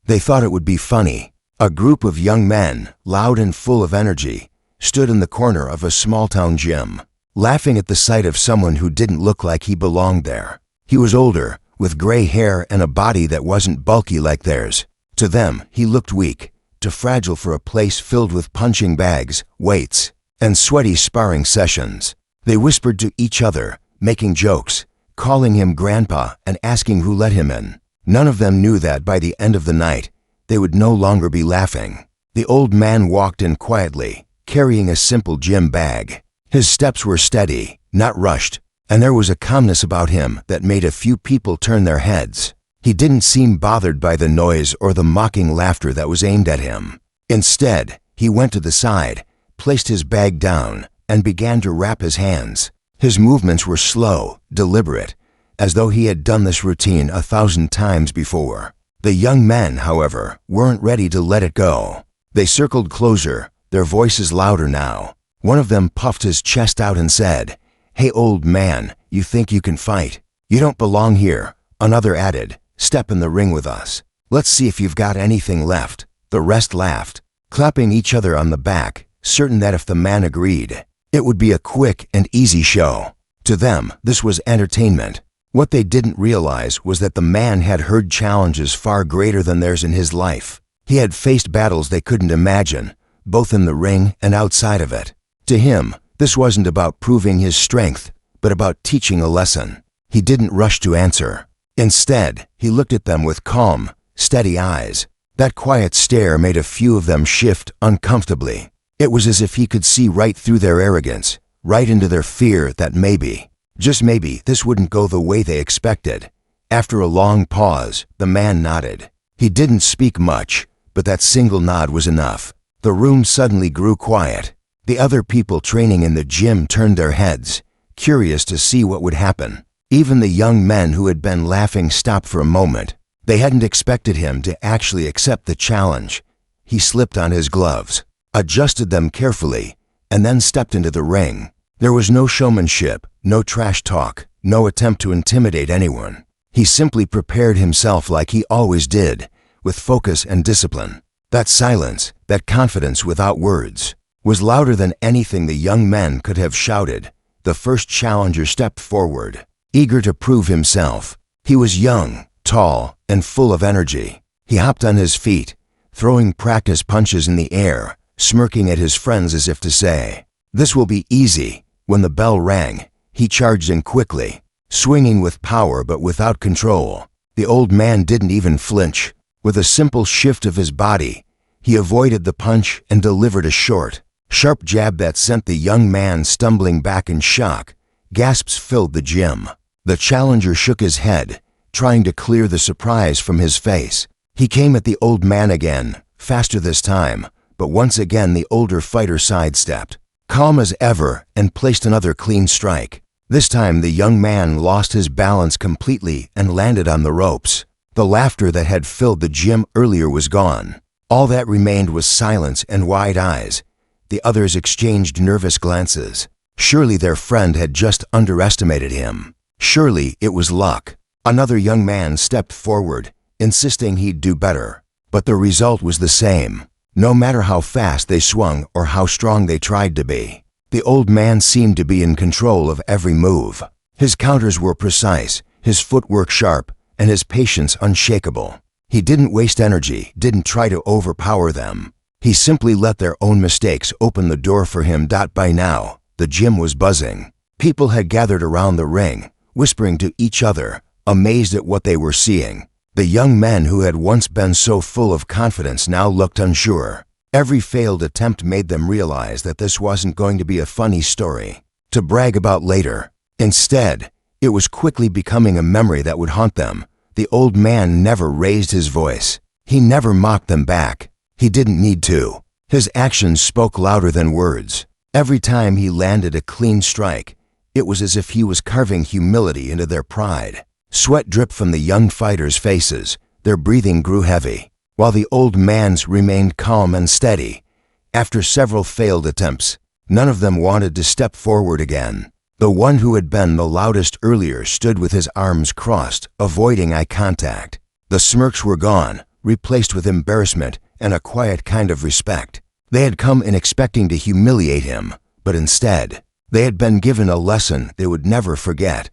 They thought it would be funny. A group of young men, loud and full of energy, stood in the corner of a small-town gym, laughing at the sight of someone who didn't look like he belonged there. He was older, with gray hair and a body that wasn't bulky like theirs. To them, he looked weak, too fragile for a place filled with punching bags, weights, and sweaty sparring sessions. They whispered to each other, making jokes, calling him Grandpa and asking who let him in. None of them knew that by the end of the night, they would no longer be laughing. The old man walked in quietly, carrying a simple gym bag. His steps were steady, not rushed, and there was a calmness about him that made a few people turn their heads. He didn't seem bothered by the noise or the mocking laughter that was aimed at him. Instead, he went to the side, placed his bag down, and began to wrap his hands. His movements were slow, deliberate, as though he had done this routine 1,000 times before. The young men, however, weren't ready to let it go. They circled closer, their voices louder now. One of them puffed his chest out and said, "Hey old man, you think you can fight? You don't belong here." Another added, "Step in the ring with us. Let's see if you've got anything left." The rest laughed, clapping each other on the back, certain that if the man agreed, it would be a quick and easy show. To them, this was entertainment. What they didn't realize was that the man had heard challenges far greater than theirs in his life. He had faced battles they couldn't imagine, both in the ring and outside of it. To him, this wasn't about proving his strength, but about teaching a lesson. He didn't rush to answer. Instead, he looked at them with calm, steady eyes. That quiet stare made a few of them shift uncomfortably. It was as if he could see right through their arrogance, right into their fear that maybe, just maybe, this wouldn't go the way they expected. After a long pause, the man nodded. He didn't speak much, but that single nod was enough. The room suddenly grew quiet. The other people training in the gym turned their heads, curious to see what would happen. Even the young men who had been laughing stopped for a moment. They hadn't expected him to actually accept the challenge. He slipped on his gloves, adjusted them carefully, and then stepped into the ring. There was no showmanship, no trash talk, no attempt to intimidate anyone. He simply prepared himself like he always did, with focus and discipline. That silence, that confidence without words, was louder than anything the young men could have shouted. The first challenger stepped forward, eager to prove himself. He was young, tall, and full of energy. He hopped on his feet, throwing practice punches in the air, smirking at his friends as if to say, "This will be easy." When the bell rang, he charged in quickly, swinging with power but without control. The old man didn't even flinch. With a simple shift of his body, he avoided the punch and delivered a short, sharp jab that sent the young man stumbling back in shock. Gasps filled the gym. The challenger shook his head, trying to clear the surprise from his face. He came at the old man again, faster this time, but once again the older fighter sidestepped, calm as ever, and placed another clean strike. This time the young man lost his balance completely and landed on the ropes. The laughter that had filled the gym earlier was gone. All that remained was silence and wide eyes. The others exchanged nervous glances. Surely their friend had just underestimated him. Surely it was luck. Another young man stepped forward, insisting he'd do better. But the result was the same. No matter how fast they swung or how strong they tried to be, the old man seemed to be in control of every move. His counters were precise, his footwork sharp, and his patience unshakable. He didn't waste energy, didn't try to overpower them. He simply let their own mistakes open the door for him. By now, the gym was buzzing. People had gathered around the ring, whispering to each other, amazed at what they were seeing. The young men who had once been so full of confidence now looked unsure. Every failed attempt made them realize that this wasn't going to be a funny story to brag about later. Instead, it was quickly becoming a memory that would haunt them. The old man never raised his voice. He never mocked them back. He didn't need to. His actions spoke louder than words. Every time he landed a clean strike, it was as if he was carving humility into their pride. Sweat dripped from the young fighters' faces. Their breathing grew heavy, while the old man's remained calm and steady. After several failed attempts, none of them wanted to step forward again. The one who had been the loudest earlier stood with his arms crossed, avoiding eye contact. The smirks were gone, replaced with embarrassment and a quiet kind of respect. They had come in expecting to humiliate him, but instead, they had been given a lesson they would never forget.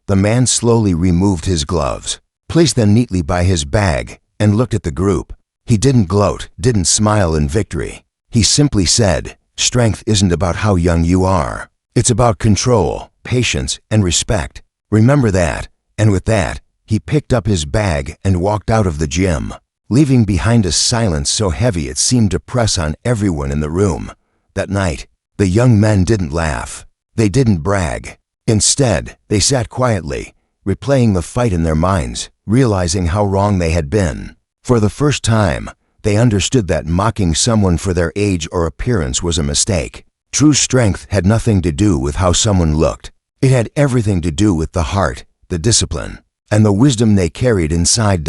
The man slowly removed his gloves, placed them neatly by his bag, and looked at the group. He didn't gloat, didn't smile in victory. He simply said, "Strength isn't about how young you are. It's about control, patience, and respect. Remember that." And with that, he picked up his bag and walked out of the gym, leaving behind a silence so heavy it seemed to press on everyone in the room. That night, the young men didn't laugh. They didn't brag. Instead, they sat quietly, replaying the fight in their minds, realizing how wrong they had been. For the first time, they understood that mocking someone for their age or appearance was a mistake. True strength had nothing to do with how someone looked. It had everything to do with the heart, the discipline, and the wisdom they carried inside.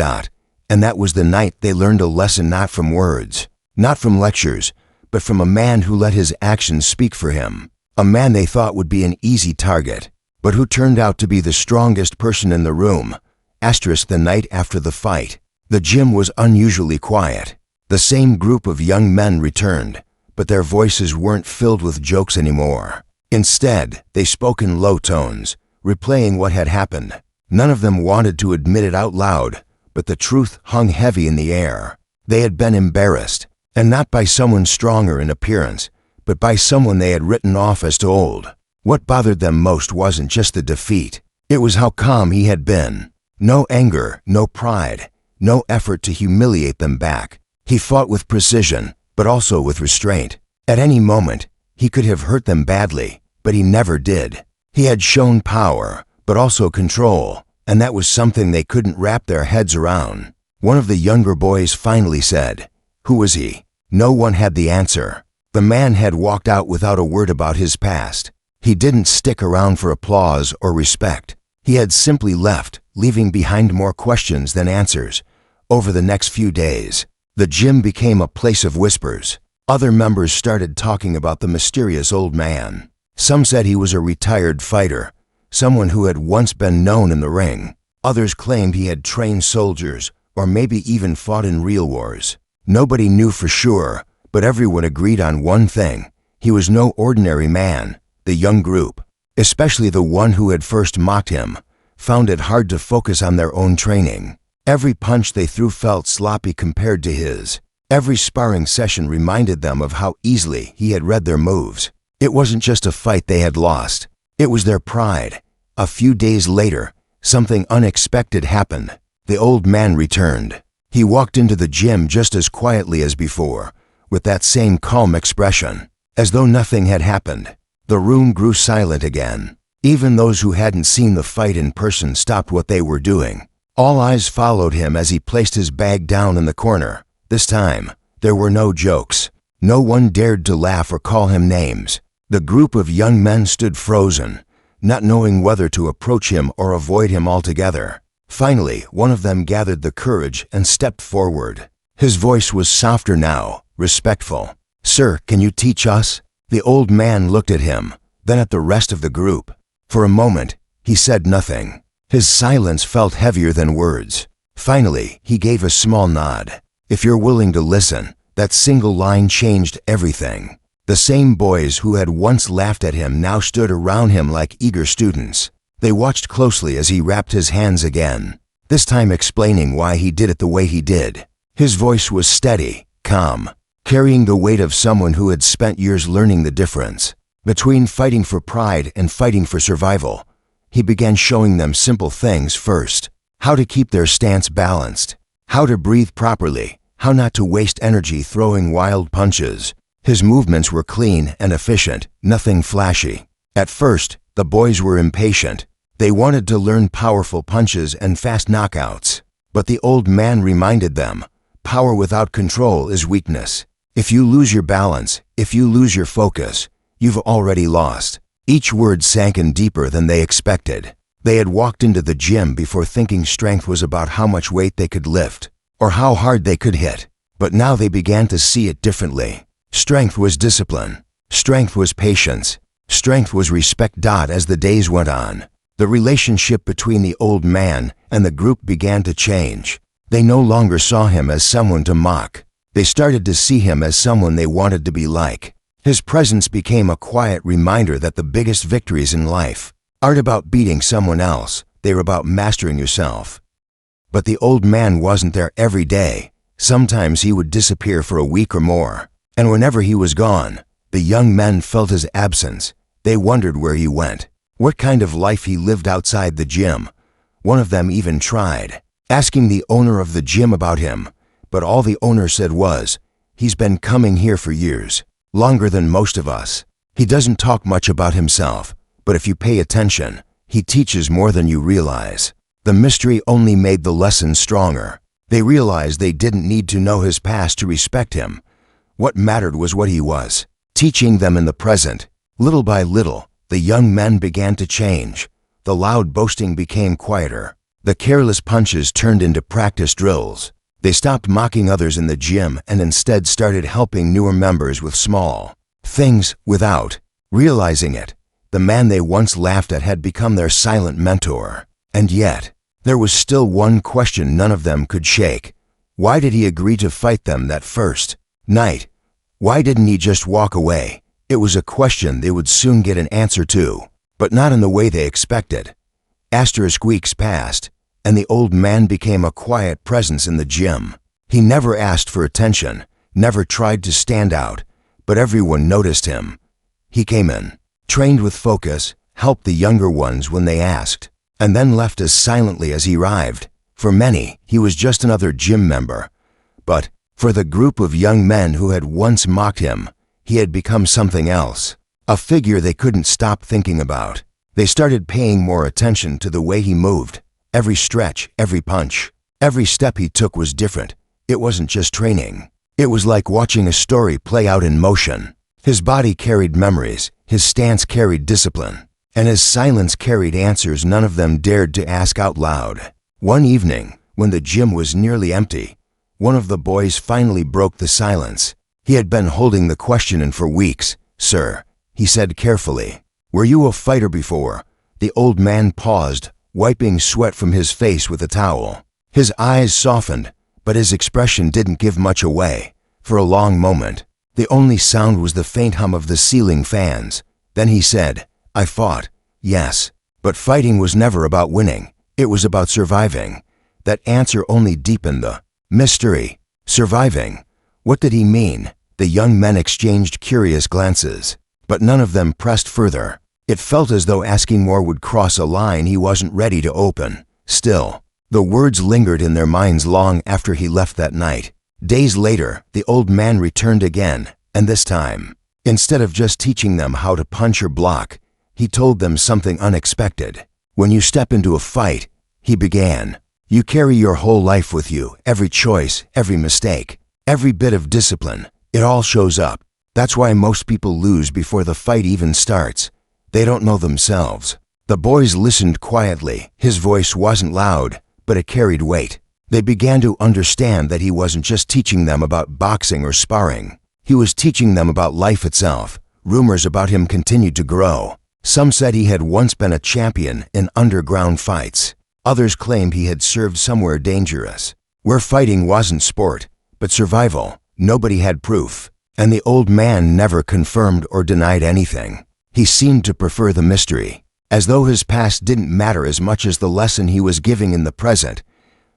And that was the night they learned a lesson not from words, not from lectures, but from a man who let his actions speak for him. A man they thought would be an easy target, but who turned out to be the strongest person in the room. The night after the fight, the gym was unusually quiet. The same group of young men returned, but their voices weren't filled with jokes anymore. Instead, they spoke in low tones, replaying what had happened. None of them wanted to admit it out loud, but the truth hung heavy in the air. They had been embarrassed, and not by someone stronger in appearance, but by someone they had written off as too old. What bothered them most wasn't just the defeat. It was how calm he had been. No anger, no pride, no effort to humiliate them back. He fought with precision, but also with restraint. At any moment, he could have hurt them badly, but he never did. He had shown power, but also control, and that was something they couldn't wrap their heads around. One of the younger boys finally said, "Who was he?" No one had the answer. The man had walked out without a word about his past. He didn't stick around for applause or respect. He had simply left, leaving behind more questions than answers. Over the next few days, the gym became a place of whispers. Other members started talking about the mysterious old man. Some said he was a retired fighter, someone who had once been known in the ring. Others claimed he had trained soldiers, or maybe even fought in real wars. Nobody knew for sure, but everyone agreed on one thing: he was no ordinary man. The young group, especially the one who had first mocked him, found it hard to focus on their own training. Every punch they threw felt sloppy compared to his. Every sparring session reminded them of how easily he had read their moves. It wasn't just a fight they had lost. It was their pride. A few days later, something unexpected happened. The old man returned. He walked into the gym just as quietly as before, with that same calm expression, as though nothing had happened. The room grew silent again. Even those who hadn't seen the fight in person stopped what they were doing. All eyes followed him as he placed his bag down in the corner. This time, there were no jokes. No one dared to laugh or call him names. The group of young men stood frozen, not knowing whether to approach him or avoid him altogether. Finally, one of them gathered the courage and stepped forward. His voice was softer now, respectful. "Sir, can you teach us?" The old man looked at him, then at the rest of the group. For a moment, he said nothing. His silence felt heavier than words. Finally, he gave a small nod. "If you're willing to listen," that single line changed everything. The same boys who had once laughed at him now stood around him like eager students. They watched closely as he wrapped his hands again, this time explaining why he did it the way he did. His voice was steady, calm, carrying the weight of someone who had spent years learning the difference between fighting for pride and fighting for survival. He began showing them simple things first: how to keep their stance balanced, how to breathe properly, how not to waste energy throwing wild punches. His movements were clean and efficient, nothing flashy. At first, the boys were impatient. They wanted to learn powerful punches and fast knockouts. But the old man reminded them, power without control is weakness. If you lose your balance, if you lose your focus, you've already lost. Each word sank in deeper than they expected. They had walked into the gym before thinking strength was about how much weight they could lift, or how hard they could hit. But now they began to see it differently. Strength was discipline. Strength was patience. Strength was respect. As the days went on, the relationship between the old man and the group began to change. They no longer saw him as someone to mock. They started to see him as someone they wanted to be like. His presence became a quiet reminder that the biggest victories in life aren't about beating someone else, they're about mastering yourself. But the old man wasn't there every day. Sometimes he would disappear for a week or more. And whenever he was gone, the young men felt his absence. They wondered where he went, what kind of life he lived outside the gym. One of them even tried asking the owner of the gym about him, but all the owner said was, "He's been coming here for years, longer than most of us. He doesn't talk much about himself, but if you pay attention, he teaches more than you realize." The mystery only made the lesson stronger. They realized they didn't need to know his past to respect him. What mattered was what he was, teaching them in the present. Little by little, the young men began to change. The loud boasting became quieter. The careless punches turned into practice drills. They stopped mocking others in the gym and instead started helping newer members with small things without realizing it. The man they once laughed at had become their silent mentor. And yet, there was still one question none of them could shake. Why did he agree to fight them that first night? Why didn't he just walk away? It was a question they would soon get an answer to, but not in the way they expected. Weeks passed, and the old man became a quiet presence in the gym. He never asked for attention, never tried to stand out, but everyone noticed him. He came in, trained with focus, helped the younger ones when they asked, and then left as silently as he arrived. For many, he was just another gym member. But for the group of young men who had once mocked him, he had become something else, a figure they couldn't stop thinking about. They started paying more attention to the way he moved. Every stretch, every punch, every step he took was different. It wasn't just training. It was like watching a story play out in motion. His body carried memories, his stance carried discipline, and his silence carried answers none of them dared to ask out loud. One evening, when the gym was nearly empty, one of the boys finally broke the silence. He had been holding the question in for weeks. "Sir," he said carefully, "were you a fighter before?" The old man paused, wiping sweat from his face with a towel. His eyes softened, but his expression didn't give much away. For a long moment, the only sound was the faint hum of the ceiling fans. Then he said, "I fought, yes, but fighting was never about winning. It was about surviving." That answer only deepened the mystery. Surviving. What did he mean? The young men exchanged curious glances, but none of them pressed further. It felt as though asking more would cross a line he wasn't ready to open. Still, the words lingered in their minds long after he left that night. Days later, the old man returned again, and this time, instead of just teaching them how to punch or block, he told them something unexpected. "When you step into a fight," he began, "you carry your whole life with you, every choice, every mistake, every bit of discipline. It all shows up. That's why most people lose before the fight even starts. They don't know themselves." The boys listened quietly. His voice wasn't loud, but it carried weight. They began to understand that he wasn't just teaching them about boxing or sparring. He was teaching them about life itself. Rumors about him continued to grow. Some said he had once been a champion in underground fights. Others claimed he had served somewhere dangerous, where fighting wasn't sport, but survival. Nobody had proof, and the old man never confirmed or denied anything. He seemed to prefer the mystery, as though his past didn't matter as much as the lesson he was giving in the present.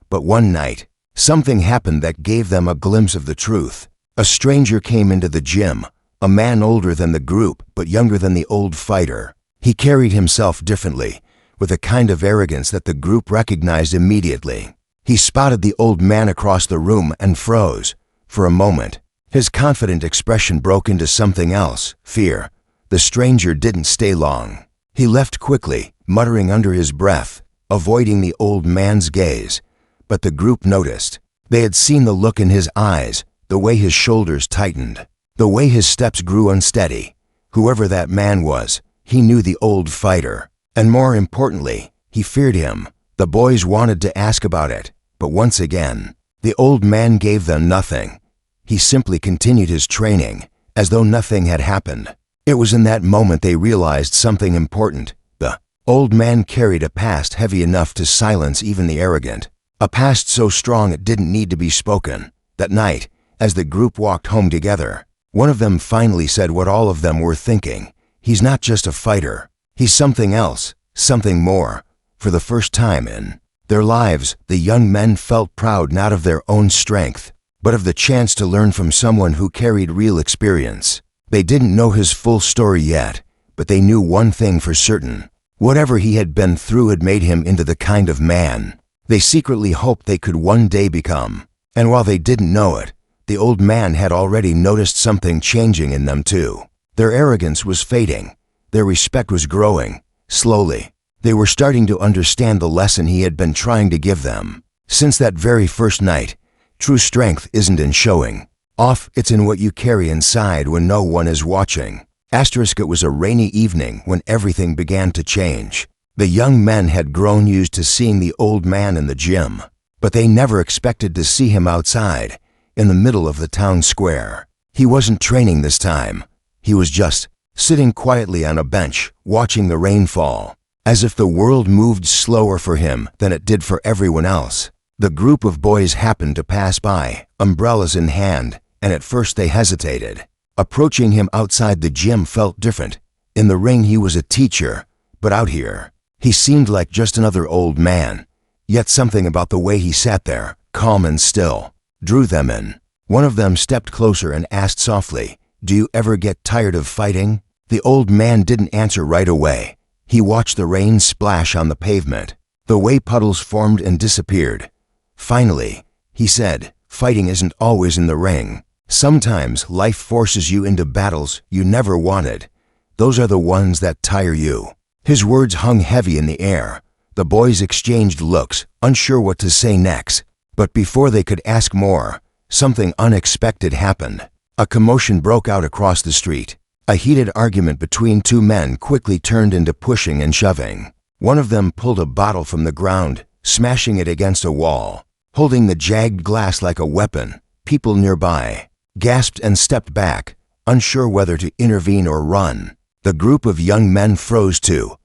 But one night, something happened that gave them a glimpse of the truth. A stranger came into the gym, a man older than the group but younger than the old fighter. He carried himself differently, with a kind of arrogance that the group recognized immediately. He spotted the old man across the room and froze. For a moment, his confident expression broke into something else, fear. The stranger didn't stay long. He left quickly, muttering under his breath, avoiding the old man's gaze. But the group noticed. They had seen the look in his eyes, the way his shoulders tightened, the way his steps grew unsteady. Whoever that man was, he knew the old fighter. And more importantly, he feared him. The boys wanted to ask about it, but once again, the old man gave them nothing. He simply continued his training, as though nothing had happened. It was in that moment they realized something important. The old man carried a past heavy enough to silence even the arrogant. A past so strong it didn't need to be spoken. That night, as the group walked home together, one of them finally said what all of them were thinking. He's not just a fighter. He's something else, something more. For the first time in their lives, the young men felt proud not of their own strength, but of the chance to learn from someone who carried real experience. They didn't know his full story yet, but they knew one thing for certain. Whatever he had been through had made him into the kind of man they secretly hoped they could one day become. And while they didn't know it, the old man had already noticed something changing in them too. Their arrogance was fading. Their respect was growing. Slowly, they were starting to understand the lesson he had been trying to give them. Since that very first night, true strength isn't in showing off, it's in what you carry inside when no one is watching. It was a rainy evening when everything began to change. The young men had grown used to seeing the old man in the gym, but they never expected to see him outside, in the middle of the town square. He wasn't training this time. He was just sitting quietly on a bench, watching the rain fall, as if the world moved slower for him than it did for everyone else. The group of boys happened to pass by, umbrellas in hand, and at first they hesitated. Approaching him outside the gym felt different. In the ring he was a teacher, but out here, he seemed like just another old man. Yet something about the way he sat there, calm and still, drew them in. One of them stepped closer and asked softly, "Do you ever get tired of fighting?" The old man didn't answer right away. He watched the rain splash on the pavement, the way puddles formed and disappeared. Finally, he said, "Fighting isn't always in the ring. Sometimes life forces you into battles you never wanted. Those are the ones that tire you." His words hung heavy in the air. The boys exchanged looks, unsure what to say next. But before they could ask more, something unexpected happened. A commotion broke out across the street. A heated argument between two men quickly turned into pushing and shoving. One of them pulled a bottle from the ground, smashing it against a wall, holding the jagged glass like a weapon. People nearby gasped and stepped back, unsure whether to intervene or run. The group of young men froze too.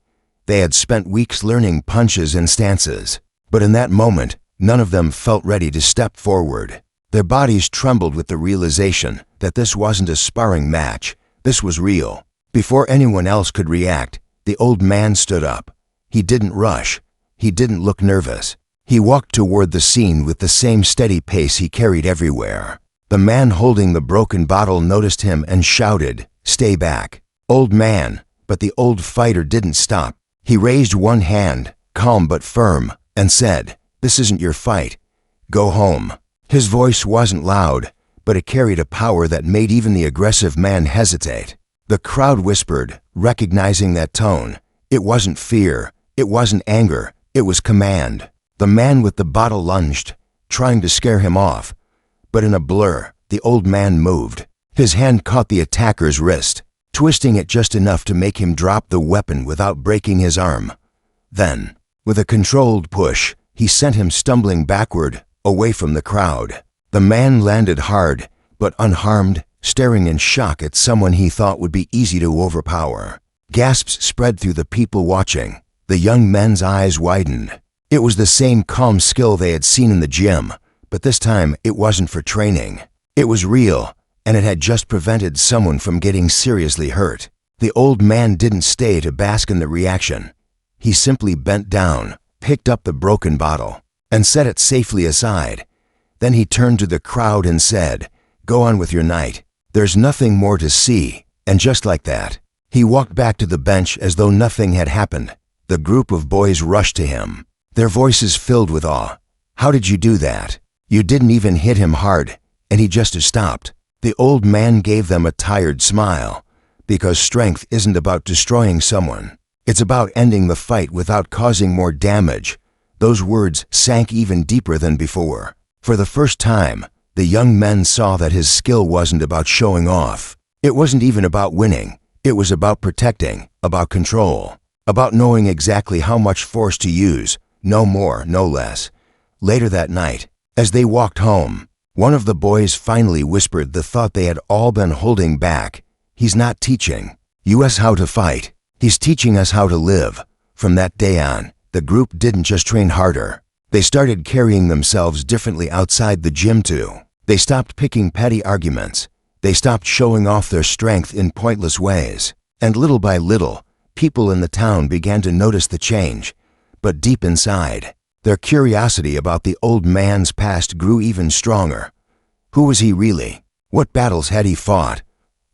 They had spent weeks learning punches and stances, but in that moment, none of them felt ready to step forward. Their bodies trembled with the realization that this wasn't a sparring match. This was real. Before anyone else could react, the old man stood up. He didn't rush. He didn't look nervous. He walked toward the scene with the same steady pace he carried everywhere. The man holding the broken bottle noticed him and shouted, "Stay back, old man." But the old fighter didn't stop. He raised one hand, calm but firm, and said, "This isn't your fight. Go home." His voice wasn't loud, but it carried a power that made even the aggressive man hesitate. The crowd whispered, recognizing that tone. It wasn't fear. It wasn't anger. It was command. The man with the bottle lunged, trying to scare him off. But in a blur, the old man moved. His hand caught the attacker's wrist, twisting it just enough to make him drop the weapon without breaking his arm. Then, with a controlled push, he sent him stumbling backward, away from the crowd. The man landed hard, but unharmed, staring in shock at someone he thought would be easy to overpower. Gasps spread through the people watching. The young men's eyes widened. It was the same calm skill they had seen in the gym, but this time it wasn't for training. It was real, and it had just prevented someone from getting seriously hurt. The old man didn't stay to bask in the reaction. He simply bent down, picked up the broken bottle, and set it safely aside. Then he turned to the crowd and said, "Go on with your night. There's nothing more to see." And just like that, he walked back to the bench as though nothing had happened. The group of boys rushed to him, their voices filled with awe. "How did you do that? You didn't even hit him hard, and he just stopped." The old man gave them a tired smile, because strength isn't about destroying someone. It's about ending the fight without causing more damage. Those words sank even deeper than before. For the first time, the young men saw that his skill wasn't about showing off. It wasn't even about winning. It was about protecting, about control, about knowing exactly how much force to use, no more, no less. Later that night, as they walked home, one of the boys finally whispered the thought they had all been holding back. "He's not teaching us how to fight. He's teaching us how to live." From that day on, the group didn't just train harder. They started carrying themselves differently outside the gym too. They stopped picking petty arguments. They stopped showing off their strength in pointless ways. And little by little, people in the town began to notice the change. But deep inside, their curiosity about the old man's past grew even stronger. Who was he really? What battles had he fought?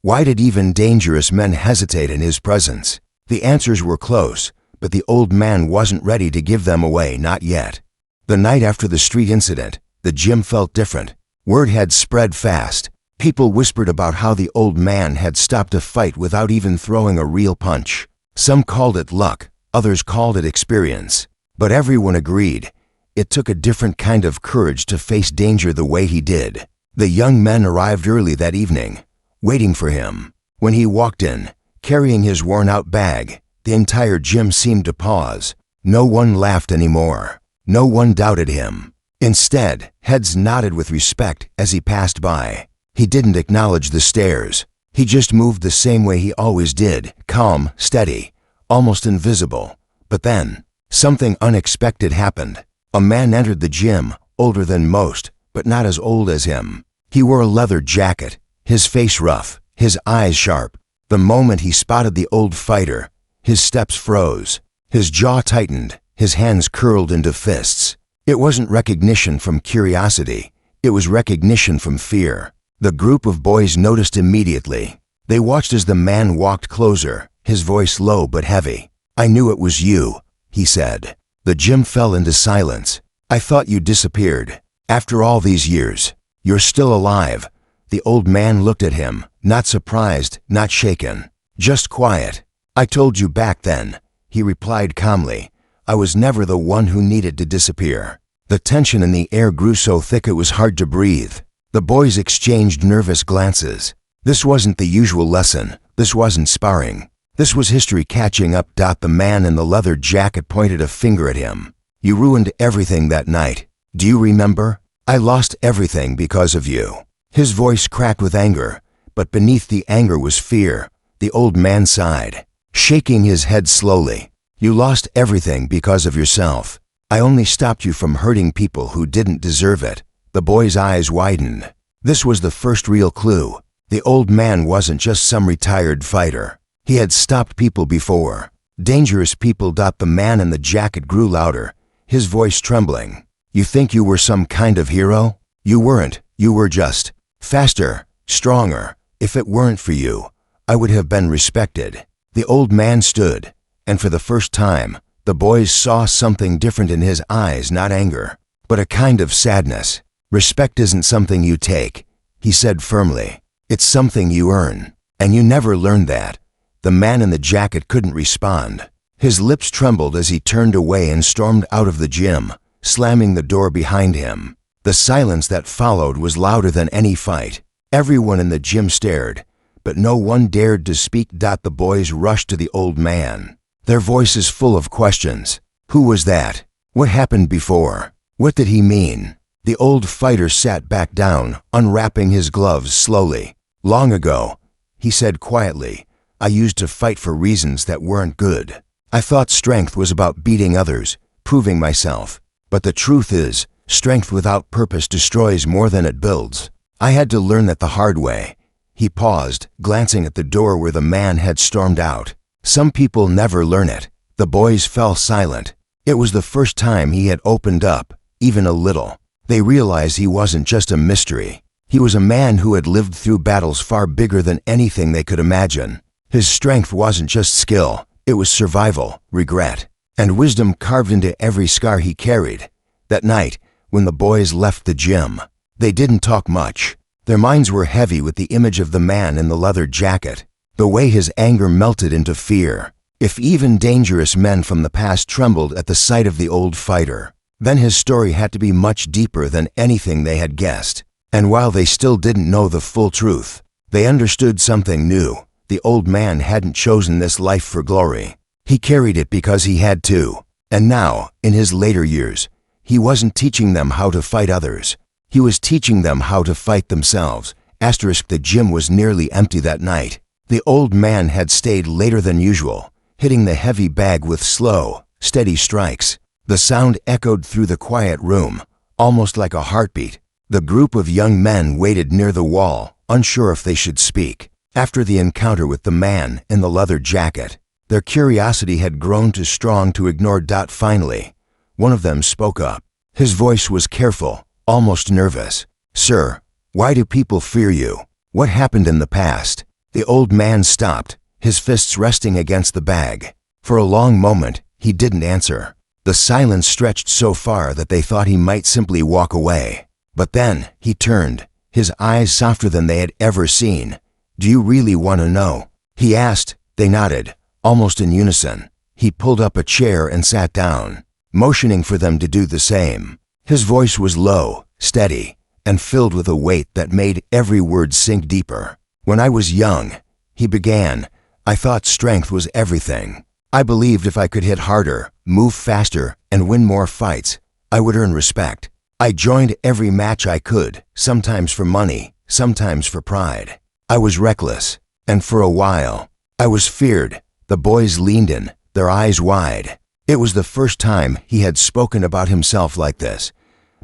Why did even dangerous men hesitate in his presence? The answers were close, but the old man wasn't ready to give them away, not yet. The night after the street incident, the gym felt different. Word had spread fast. People whispered about how the old man had stopped a fight without even throwing a real punch. Some called it luck, others called it experience. But everyone agreed, it took a different kind of courage to face danger the way he did. The young men arrived early that evening, waiting for him. When he walked in, carrying his worn-out bag, the entire gym seemed to pause. No one laughed anymore. No one doubted him. Instead, heads nodded with respect as he passed by. He didn't acknowledge the stares. He just moved the same way he always did, calm, steady, almost invisible. But then, something unexpected happened. A man entered the gym, older than most, but not as old as him. He wore a leather jacket, his face rough, his eyes sharp. The moment he spotted the old fighter, his steps froze. His jaw tightened, his hands curled into fists. It wasn't recognition from curiosity. It was recognition from fear. The group of boys noticed immediately. They watched as the man walked closer, his voice low but heavy. "I knew it was you," he said. The gym fell into silence. "I thought you disappeared. After all these years, you're still alive." The old man looked at him, not surprised, not shaken, just quiet. "I told you back then," he replied calmly. "I was never the one who needed to disappear." The tension in the air grew so thick it was hard to breathe. The boys exchanged nervous glances. This wasn't the usual lesson. This wasn't sparring. This was history catching up. The man in the leather jacket pointed a finger at him. "You ruined everything that night. Do you remember? I lost everything because of you." His voice cracked with anger, but beneath the anger was fear. The old man sighed, shaking his head slowly. "You lost everything because of yourself. I only stopped you from hurting people who didn't deserve it." The boy's eyes widened. This was the first real clue. The old man wasn't just some retired fighter. He had stopped people before. Dangerous people. The man in the jacket grew louder, his voice trembling. "You think you were some kind of hero? You weren't. You were just faster, stronger. If it weren't for you, I would have been respected." The old man stood, and for the first time, the boys saw something different in his eyes, not anger, but a kind of sadness. "Respect isn't something you take," he said firmly. "It's something you earn. And you never learned that." The man in the jacket couldn't respond. His lips trembled as he turned away and stormed out of the gym, slamming the door behind him. The silence that followed was louder than any fight. Everyone in the gym stared, but no one dared to speak. The boys rushed to the old man, their voices full of questions. Who was that? What happened before? What did he mean? The old fighter sat back down, unwrapping his gloves slowly. "Long ago," he said quietly, "I used to fight for reasons that weren't good. I thought strength was about beating others, proving myself. But the truth is, strength without purpose destroys more than it builds. I had to learn that the hard way." He paused, glancing at the door where the man had stormed out. "Some people never learn it." The boys fell silent. It was the first time he had opened up, even a little. They realized he wasn't just a mystery. He was a man who had lived through battles far bigger than anything they could imagine. His strength wasn't just skill, it was survival, regret, and wisdom carved into every scar he carried. That night, when the boys left the gym, they didn't talk much. Their minds were heavy with the image of the man in the leather jacket, the way his anger melted into fear. If even dangerous men from the past trembled at the sight of the old fighter, then his story had to be much deeper than anything they had guessed. And while they still didn't know the full truth, they understood something new. The old man hadn't chosen this life for glory. He carried it because he had to. And now, in his later years, he wasn't teaching them how to fight others. He was teaching them how to fight themselves. The gym was nearly empty that night. The old man had stayed later than usual, hitting the heavy bag with slow, steady strikes. The sound echoed through the quiet room, almost like a heartbeat. The group of young men waited near the wall, unsure if they should speak. After the encounter with the man in the leather jacket, their curiosity had grown too strong to ignore. Finally, one of them spoke up. His voice was careful, almost nervous. "Sir, why do people fear you? What happened in the past?" The old man stopped, his fists resting against the bag. For a long moment, he didn't answer. The silence stretched so far that they thought he might simply walk away. But then, he turned, his eyes softer than they had ever seen. "Do you really want to know?" he asked. They nodded, almost in unison. He pulled up a chair and sat down, motioning for them to do the same. His voice was low, steady, and filled with a weight that made every word sink deeper. "When I was young," he began, "I thought strength was everything. I believed if I could hit harder, move faster, and win more fights, I would earn respect. I joined every match I could, sometimes for money, sometimes for pride. I was reckless, and for a while, I was feared." The boys leaned in, their eyes wide. It was the first time he had spoken about himself like this.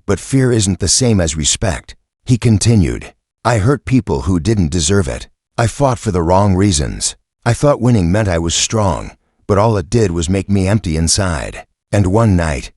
"But fear isn't the same as respect," he continued. "I hurt people who didn't deserve it. I fought for the wrong reasons. I thought winning meant I was strong, but all it did was make me empty inside. And one night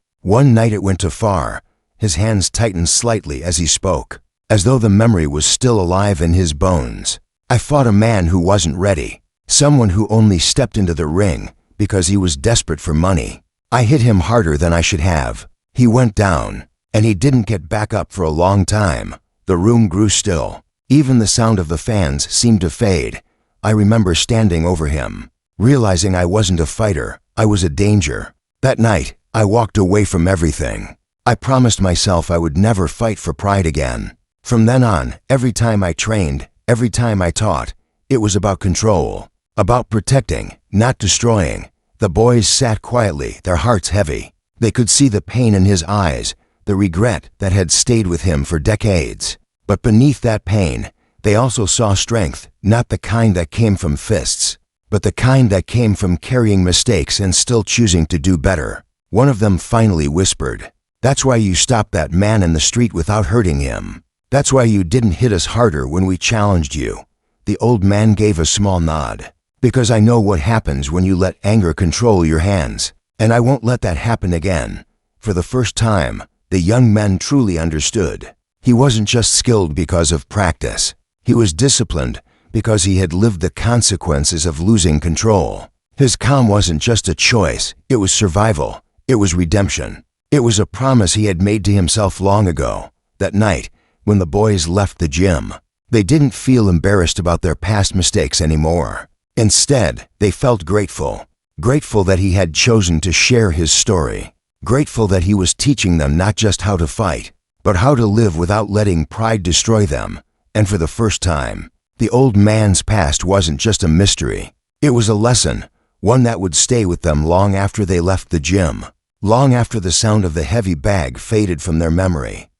it went too far." His hands tightened slightly as he spoke, as though the memory was still alive in his bones. "I fought a man who wasn't ready, someone who only stepped into the ring because he was desperate for money. I hit him harder than I should have. He went down, and he didn't get back up for a long time." The room grew still. Even the sound of the fans seemed to fade. I remember standing over him, realizing I wasn't a fighter, I was a danger. That night, I walked away from everything. I promised myself I would never fight for pride again. From then on, every time I trained, every time I taught, it was about control, about protecting, not destroying. The boys sat quietly, their hearts heavy. They could see the pain in his eyes, the regret that had stayed with him for decades. But beneath that pain, they also saw strength, not the kind that came from fists, but the kind that came from carrying mistakes and still choosing to do better. One of them finally whispered, "That's why you stopped that man in the street without hurting him. That's why you didn't hit us harder when we challenged you." The old man gave a small nod. "Because I know what happens when you let anger control your hands, and I won't let that happen again." For the first time, the young men truly understood. He wasn't just skilled because of practice. He was disciplined because he had lived the consequences of losing control. His calm wasn't just a choice, it was survival. It was redemption. It was a promise he had made to himself long ago. That night, when the boys left the gym, they didn't feel embarrassed about their past mistakes anymore. Instead, they felt grateful. Grateful that he had chosen to share his story. Grateful that he was teaching them not just how to fight, but how to live without letting pride destroy them. And for the first time, the old man's past wasn't just a mystery. It was a lesson, one that would stay with them long after they left the gym, long after the sound of the heavy bag faded from their memory.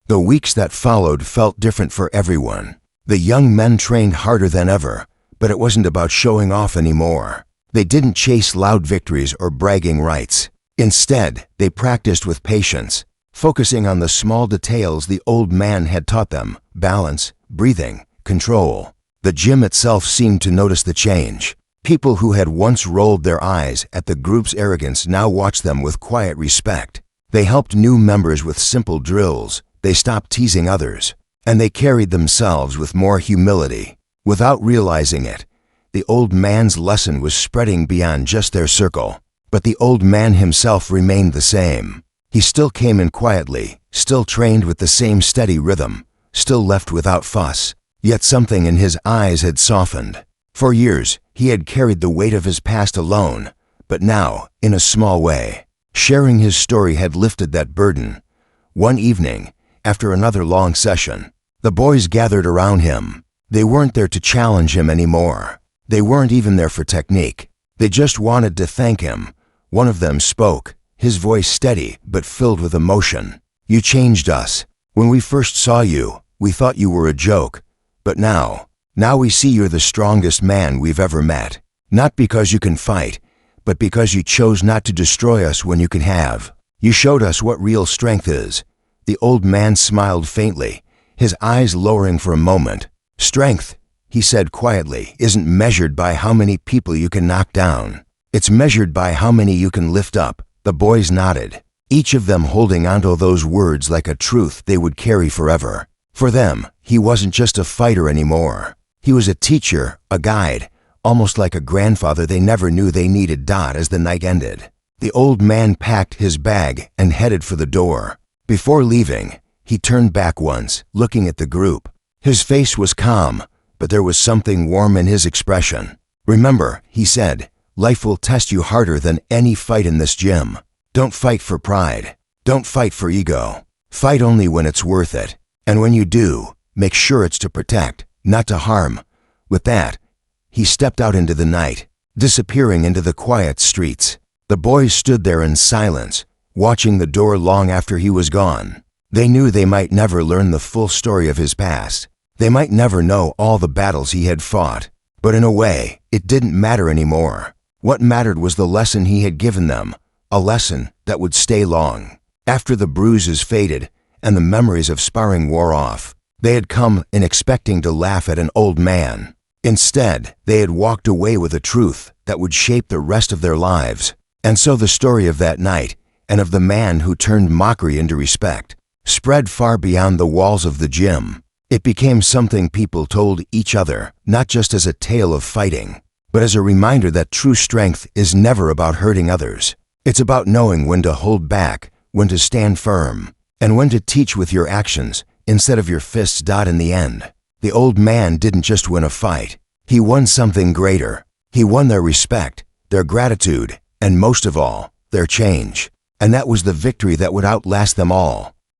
The weeks that followed felt different for everyone. The young men trained harder than ever, but it wasn't about showing off anymore. They didn't chase loud victories or bragging rights. Instead, they practiced with patience, focusing on the small details the old man had taught them: balance, breathing, control. The gym itself seemed to notice the change. People who had once rolled their eyes at the group's arrogance now watched them with quiet respect. They helped new members with simple drills, they stopped teasing others, and they carried themselves with more humility. Without realizing it, the old man's lesson was spreading beyond just their circle. But the old man himself remained the same. He still came in quietly, still trained with the same steady rhythm, still left without fuss. Yet something in his eyes had softened. For years, he had carried the weight of his past alone, but now, in a small way, sharing his story had lifted that burden. One evening, after another long session, the boys gathered around him. They weren't there to challenge him anymore. They weren't even there for technique. They just wanted to thank him. One of them spoke, his voice steady but filled with emotion. "You changed us. When we first saw you, we thought you were a joke. But now we see you're the strongest man we've ever met. Not because you can fight, but because you chose not to destroy us when you could have." You showed us what real strength is." The old man smiled faintly, his eyes lowering for a moment. "Strength," he said quietly, "isn't measured by how many people you can knock down. It's measured by how many you can lift up." The boys nodded, each of them holding onto those words like a truth they would carry forever. For them, he wasn't just a fighter anymore. He was a teacher, a guide, almost like a grandfather they never knew they needed. As the night ended, the old man packed his bag and headed for the door. Before leaving, he turned back once, looking at the group. His face was calm, but there was something warm in his expression. "Remember," he said, "life will test you harder than any fight in this gym. Don't fight for pride. Don't fight for ego. Fight only when it's worth it. And when you do, make sure it's to protect, not to harm." With that, he stepped out into the night, disappearing into the quiet streets. The boys stood there in silence, watching the door long after he was gone. They knew they might never learn the full story of his past. They might never know all the battles he had fought. But in a way, it didn't matter anymore. What mattered was the lesson he had given them, a lesson that would stay long. After the bruises faded and the memories of sparring wore off, they had come in expecting to laugh at an old man. Instead, they had walked away with a truth that would shape the rest of their lives. And so the story of that night, and of the man who turned mockery into respect, spread far beyond the walls of the gym. It became something people told each other, not just as a tale of fighting, but as a reminder that true strength is never about hurting others. It's about knowing when to hold back, when to stand firm, and when to teach with your actions instead of your fists. In the end, the old man didn't just win a fight. He won something greater. He won their respect, their gratitude, and most of all, their change. And that was the victory that would outlast them all.